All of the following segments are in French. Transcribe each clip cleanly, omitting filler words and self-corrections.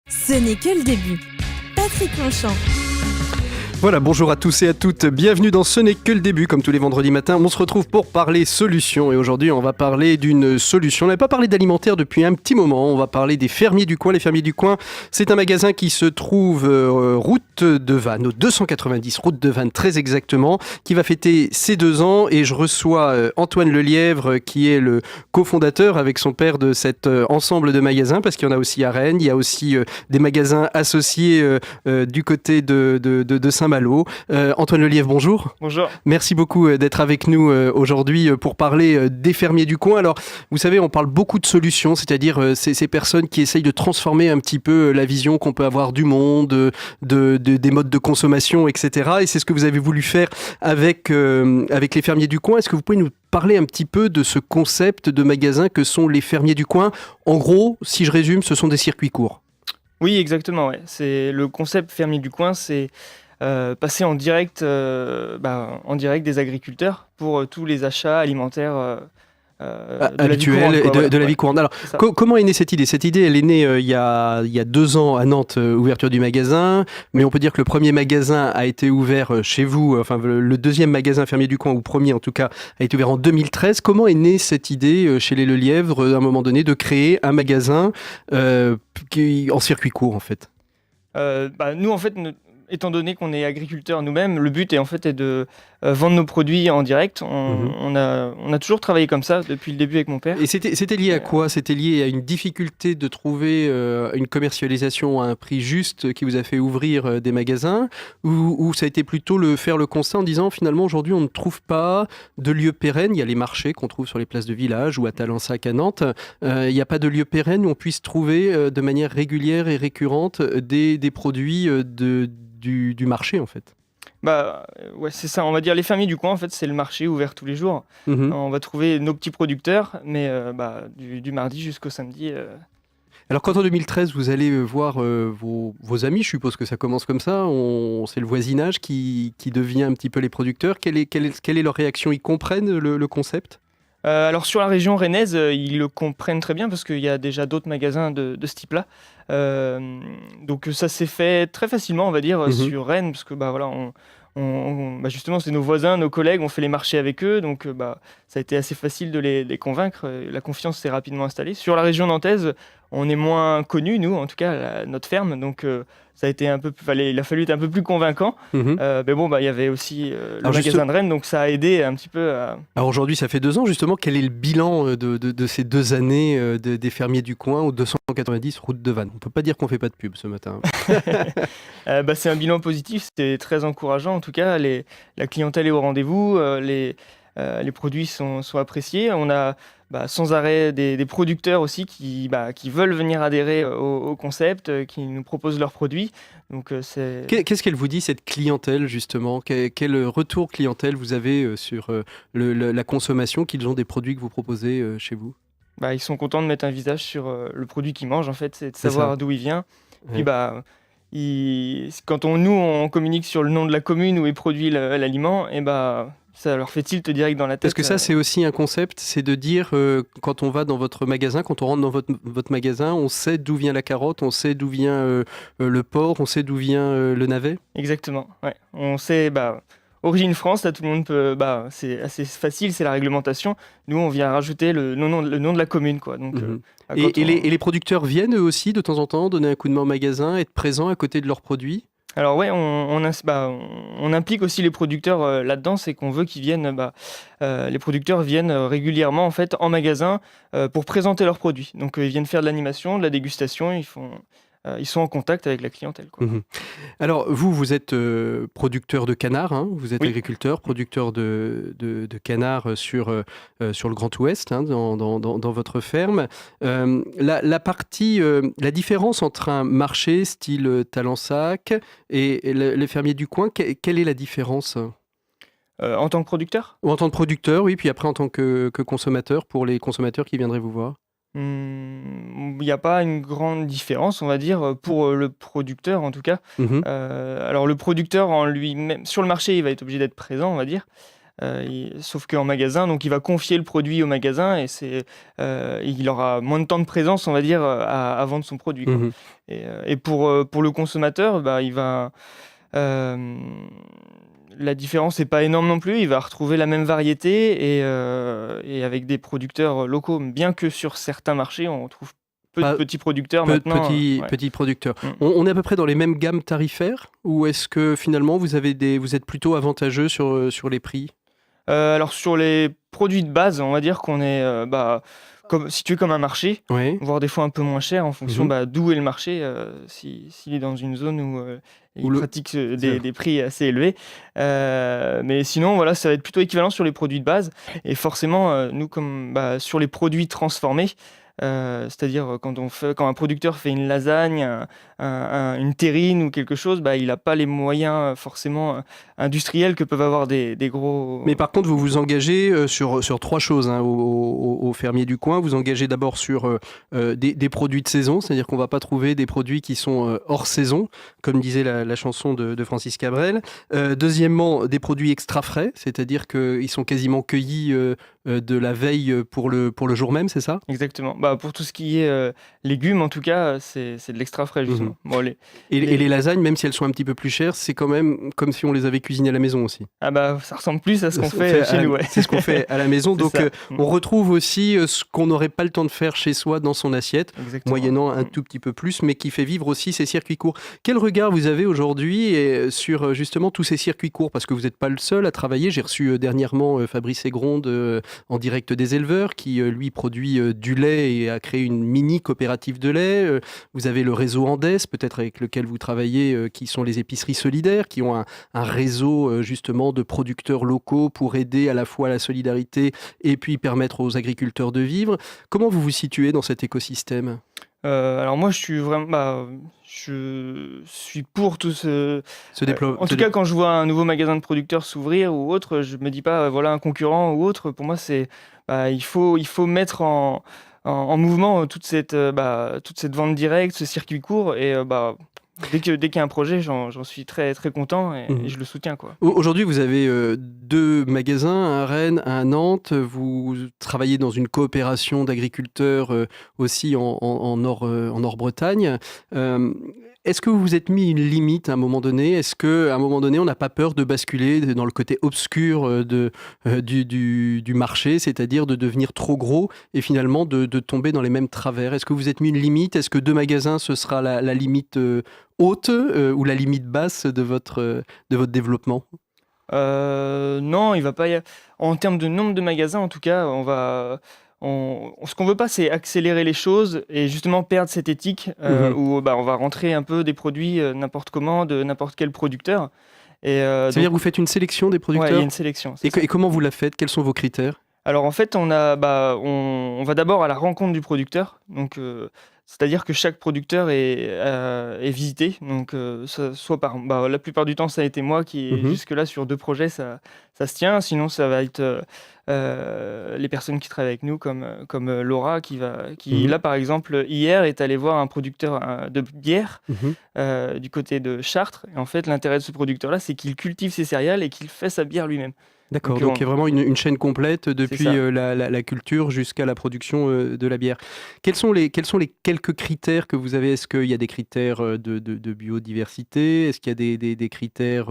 Ce n'est que le début. Patrick Longchamp. Voilà, bonjour à tous et à toutes, bienvenue dans Ce n'est que le début, comme tous les vendredis matins, on se retrouve pour parler solutions et aujourd'hui on va parler d'une solution, on n'avait pas parlé d'alimentaire depuis un petit moment, on va parler des Fermiers du Coin. Les Fermiers du Coin, c'est un magasin qui se trouve route de Vannes, au 290 route de Vannes très exactement, qui va fêter ses 2 ans et je reçois Antoine Lelièvre qui est le cofondateur avec son père de cet ensemble de magasins, parce qu'il y en a aussi à Rennes, il y a aussi des magasins associés du côté de Saint-Malo. Antoine Lelièvre, bonjour. Bonjour. Merci beaucoup d'être avec nous aujourd'hui pour parler des Fermiers du Coin. Alors, vous savez, on parle beaucoup de solutions, c'est-à-dire ces personnes qui essayent de transformer un petit peu la vision qu'on peut avoir du monde, des modes de consommation, etc. Et c'est ce que vous avez voulu faire avec les Fermiers du Coin. Est-ce que vous pouvez nous parler un petit peu de ce concept de magasin que sont les Fermiers du Coin? En gros, si je résume, ce sont des circuits courts. Oui, exactement. Ouais. C'est le concept Fermier du Coin, c'est passer en direct des agriculteurs pour tous les achats alimentaires habituels de la vie courante. Alors, comment est née cette idée? Cette idée, elle est née il y a 2 ans à Nantes, ouverture du magasin, mais on peut dire que le premier magasin a été ouvert chez vous, enfin le deuxième magasin Fermier du Coin, ou premier en tout cas, a été ouvert en 2013. Comment est née cette idée chez les Lelièvre, à un moment donné, de créer un magasin en circuit court en fait? Nous, en fait, étant donné qu'on est agriculteurs nous-mêmes, le but est de vendre nos produits en direct. On a toujours travaillé comme ça depuis le début avec mon père. Et c'était lié à quoi? C'était lié à une difficulté de trouver une commercialisation à un prix juste qui vous a fait ouvrir des magasins, ou ça a été plutôt faire le constat en disant finalement aujourd'hui on ne trouve pas de lieu pérenne? Il y a les marchés qu'on trouve sur les places de village ou à Talensac à Nantes. Il n'y a pas de lieu pérenne où on puisse trouver de manière régulière et récurrente des produits du marché en fait. Ouais, c'est ça. On va dire les Fermiers du Coin, en fait, c'est le marché ouvert tous les jours. On va trouver nos petits producteurs, mais du mardi jusqu'au samedi. Alors quand en 2013 vous allez voir vos amis, je suppose que ça commence comme ça, c'est le voisinage qui devient un petit peu les producteurs. Quelle est leur réaction? Ils comprennent le concept? Alors sur la région rennaise, ils le comprennent très bien parce qu'il y a déjà d'autres magasins de ce type-là. Donc ça s'est fait très facilement, on va dire, sur Rennes, parce que justement c'est nos voisins, nos collègues, on fait les marchés avec eux, donc ça a été assez facile de les convaincre. La confiance s'est rapidement installée. Sur la région nantaise, on est moins connus, nous, en tout cas, notre ferme, donc ça a été il a fallu être un peu plus convaincant. Mais bon, il y avait aussi le magasin de Rennes, donc ça a aidé un petit peu à... Alors aujourd'hui, ça fait 2 ans, justement. Quel est le bilan de ces 2 années des Fermiers du Coin au 290 route de Vannes? On ne peut pas dire qu'on ne fait pas de pub ce matin. C'est un bilan positif, c'était très encourageant. En tout cas, la clientèle est au rendez-vous, les produits sont appréciés. On a sans arrêt des producteurs aussi qui veulent venir adhérer au concept, qui nous proposent leurs produits. Donc, Qu'est-ce qu'elle vous dit, cette clientèle, justement? Quel retour clientèle vous avez sur la consommation qu'ils ont des produits que vous proposez chez vous? Ils sont contents de mettre un visage sur le produit qu'ils mangent, en fait, c'est de savoir d'où il vient. Ouais. Puis quand on communique sur le nom de la commune où est produit l'aliment, ça leur fait tilt direct dans la tête. Parce que ça, c'est aussi un concept, c'est de dire, quand on va dans votre magasin, quand on rentre dans votre magasin, on sait d'où vient la carotte, on sait d'où vient le porc, on sait d'où vient le navet? Exactement, ouais. On sait, origine France, là tout le monde peut, c'est assez facile, c'est la réglementation. Nous, on vient rajouter le nom de la commune, quoi. Donc, et les producteurs viennent eux aussi de temps en temps donner un coup de main au magasin, être présents à côté de leurs produits? Alors ouais, on implique aussi les producteurs là-dedans, c'est qu'on veut qu'ils viennent, les producteurs viennent régulièrement en fait en magasin pour présenter leurs produits. Donc ils viennent faire de l'animation, de la dégustation, ils sont en contact avec la clientèle, quoi. Alors vous êtes producteur de canards, hein, vous êtes Oui. agriculteur, producteur de canards sur le Grand Ouest, hein, dans votre ferme. La différence entre un marché style Talensac et les Fermiers du Coin, quelle est la différence? En tant que producteur? Ou en tant que producteur, oui, puis après en tant que consommateur, pour les consommateurs qui viendraient vous voir? Il n'y a pas une grande différence, on va dire, pour le producteur en tout cas. Alors le producteur en lui-même, sur le marché, il va être obligé d'être présent, on va dire. Sauf qu'en magasin, donc il va confier le produit au magasin et il aura moins de temps de présence, on va dire, à vendre son produit, quoi. Mhm. Et pour le consommateur, il va... euh, la différence n'est pas énorme non plus, il va retrouver la même variété et avec des producteurs locaux, bien que sur certains marchés, on trouve peu de Pas- petits producteurs Peu de maintenant. Ouais. petits producteurs. Mm. On est à peu près dans les mêmes gammes tarifaires ou est-ce que finalement vous êtes plutôt avantageux sur les prix? Alors sur les produits de base, on va dire qu'on est situé comme un marché, Oui. voire des fois un peu moins cher en fonction Mhm. d'où est le marché. S'il est dans une zone où Où il pratique des prix assez élevés. Mais sinon, voilà, ça va être plutôt équivalent sur les produits de base. Et forcément, nous, sur les produits transformés, c'est-à-dire quand un producteur fait une lasagne, une terrine ou quelque chose, il n'a pas les moyens forcément industriels que peuvent avoir des gros... Mais par contre, vous vous engagez sur trois choses hein, aux fermiers du coin. Vous engagez d'abord sur des produits de saison, c'est-à-dire qu'on ne va pas trouver des produits qui sont hors saison, comme disait la chanson de Francis Cabrel. Deuxièmement, des produits extra frais, c'est-à-dire qu'ils sont quasiment cueillis de la veille pour le jour même, c'est ça? Exactement. Pour tout ce qui est légumes, en tout cas, c'est de l'extra frais, Mhm. justement. Bon, Et les lasagnes, même si elles sont un petit peu plus chères, c'est quand même comme si on les avait cuisinées à la maison aussi. ça ressemble plus à ce qu'on fait chez nous, ouais. C'est ce qu'on fait à la maison. C'est Donc, ça. on retrouve aussi ce qu'on n'aurait pas le temps de faire chez soi dans son assiette, Exactement. moyennant un tout petit peu plus, mais qui fait vivre aussi ces circuits courts. Quel regard vous avez aujourd'hui sur justement tous ces circuits courts? Parce que vous n'êtes pas le seul à travailler. J'ai reçu dernièrement Fabrice Aigronde en direct des éleveurs qui, lui, produit du lait et a créé une mini coopérative de lait. Vous avez le réseau Andes, peut-être avec lequel vous travaillez, qui sont les épiceries solidaires, qui ont un réseau justement de producteurs locaux pour aider à la fois à la solidarité et puis permettre aux agriculteurs de vivre. Comment vous vous situez dans cet écosystème? Alors moi, je suis vraiment... je suis pour tout ce... En tout cas, quand je vois un nouveau magasin de producteurs s'ouvrir ou autre, je me dis pas, voilà, un concurrent ou autre. Pour moi, il faut mettre en mouvement toute cette vente directe, ce circuit court. Et dès qu'il y a un projet, j'en suis très, très content et je le soutiens, quoi. Aujourd'hui, vous avez 2 magasins, à Rennes, à Nantes. Vous travaillez dans une coopération d'agriculteurs aussi en Nord-Bretagne. Est-ce que vous vous êtes mis une limite à un moment donné? Est-ce qu'à un moment donné, on n'a pas peur de basculer dans le côté obscur du marché, c'est-à-dire de devenir trop gros et finalement de tomber dans les mêmes travers? Est-ce que vous êtes mis une limite? Est-ce que 2 magasins, ce sera la limite haute ou la limite basse de votre développement? Non, il va pas en termes de nombre de magasins, en tout cas, ce qu'on veut pas, c'est accélérer les choses et justement perdre cette éthique où on va rentrer un peu des produits n'importe comment, de n'importe quel producteur. C'est-à-dire que vous faites une sélection des Ouais, il y producteurs? a une sélection. Et comment vous la faites? Quels sont vos critères? Alors en fait, on va d'abord à la rencontre du producteur. Donc, c'est-à-dire que chaque producteur est visité. Donc, soit la plupart du temps, ça a été moi qui, jusque-là, sur 2 projets, ça se tient. Sinon, ça va être les personnes qui travaillent avec nous, comme Laura, qui là, par exemple, hier, est allée voir un producteur de bière du côté de Chartres. Et en fait, l'intérêt de ce producteur-là, c'est qu'il cultive ses céréales et qu'il fait sa bière lui-même. D'accord, donc il y a vraiment une chaîne complète depuis ça. la culture jusqu'à la production de la bière. Quels sont les quelques critères que vous avez? Est-ce qu'il y a des critères de biodiversité? Est-ce qu'il y a des critères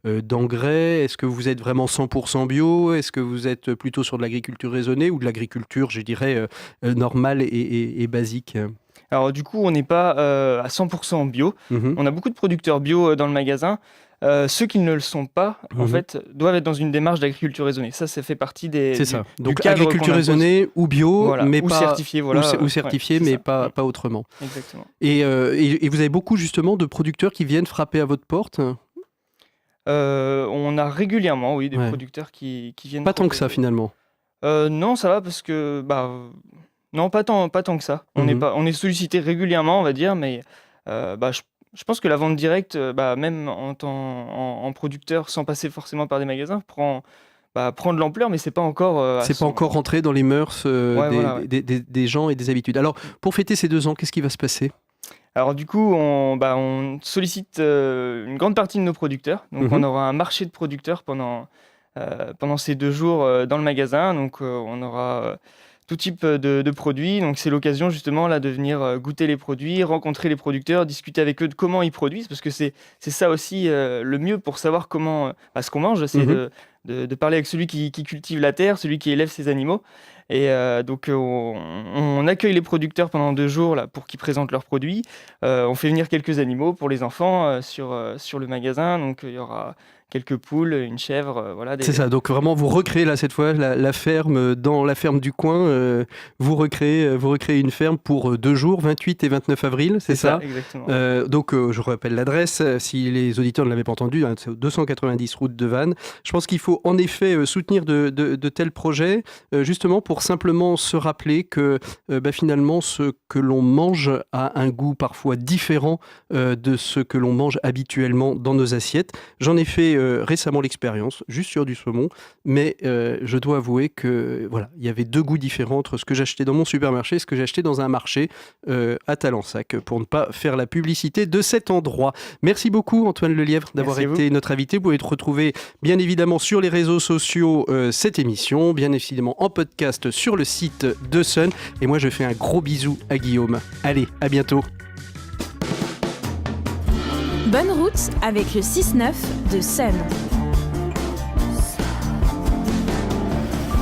d'engrais? Est-ce que vous êtes vraiment 100% bio? Est-ce que vous êtes plutôt sur de l'agriculture raisonnée ou de l'agriculture, je dirais, normale et basique? Alors du coup, on n'est pas à 100% bio. On a beaucoup de producteurs bio dans le magasin. Ceux qui ne le sont pas, en fait, doivent être dans une démarche d'agriculture raisonnée. Ça fait partie C'est ça. Donc cadre agriculture qu'on impose. raisonnée ou bio, Voilà, mais ou pas certifié, voilà. ou certifié, Ouais, c'est mais ça. pas autrement. Exactement. Et vous avez beaucoup justement de producteurs qui viennent frapper à votre porte? On a régulièrement, oui, des Ouais. producteurs qui viennent. Pas tant que ça finalement. Non, ça va parce que non, pas tant que ça. On est sollicité régulièrement, on va dire, mais je pense que la vente directe, même en producteur, sans passer forcément par des magasins, prend de l'ampleur, mais c'est pas encore. C'est pas encore rentré dans les mœurs voilà. des gens et des habitudes. Alors, pour fêter ces 2 ans, qu'est-ce qui va se passer? Alors du coup, on sollicite une grande partie de nos producteurs. Donc on aura un marché de producteurs pendant pendant ces 2 jours dans le magasin. Donc on aura tout type de produits. Donc c'est l'occasion justement là de venir goûter les produits, rencontrer les producteurs, discuter avec eux de comment ils produisent, parce que c'est ça aussi le mieux pour savoir comment ce qu'on mange, c'est de parler avec celui qui cultive la terre, celui qui élève ses animaux. Et donc on accueille les producteurs pendant 2 jours là, pour qu'ils présentent leurs produits. On fait venir quelques animaux pour les enfants sur le magasin. Donc il y aura quelques poules, une chèvre, voilà. C'est ça, donc vraiment vous recréez là cette fois la ferme dans la ferme du coin, vous recréez une ferme pour 2 jours, 28 et 29 avril, c'est ça exactement. Donc je rappelle l'adresse, si les auditeurs ne l'avaient pas entendu, hein, c'est au 290 route de Vannes. Je pense qu'il faut en effet soutenir de tels projets, justement pour simplement se rappeler que finalement ce que l'on mange a un goût parfois différent de ce que l'on mange habituellement dans nos assiettes. J'en ai fait récemment l'expérience, juste sur du saumon, mais je dois avouer que voilà, il y avait 2 goûts différents entre ce que j'achetais dans mon supermarché et ce que j'achetais dans un marché à Talensac, pour ne pas faire la publicité de cet endroit. Merci beaucoup Antoine Lelièvre d'avoir été notre invité. Vous pouvez retrouver bien évidemment sur les réseaux sociaux cette émission, bien évidemment en podcast sur le site de Sun. Et moi je fais un gros bisou à Guillaume. Allez, à bientôt. Bonne route avec le 6-9 de Sun.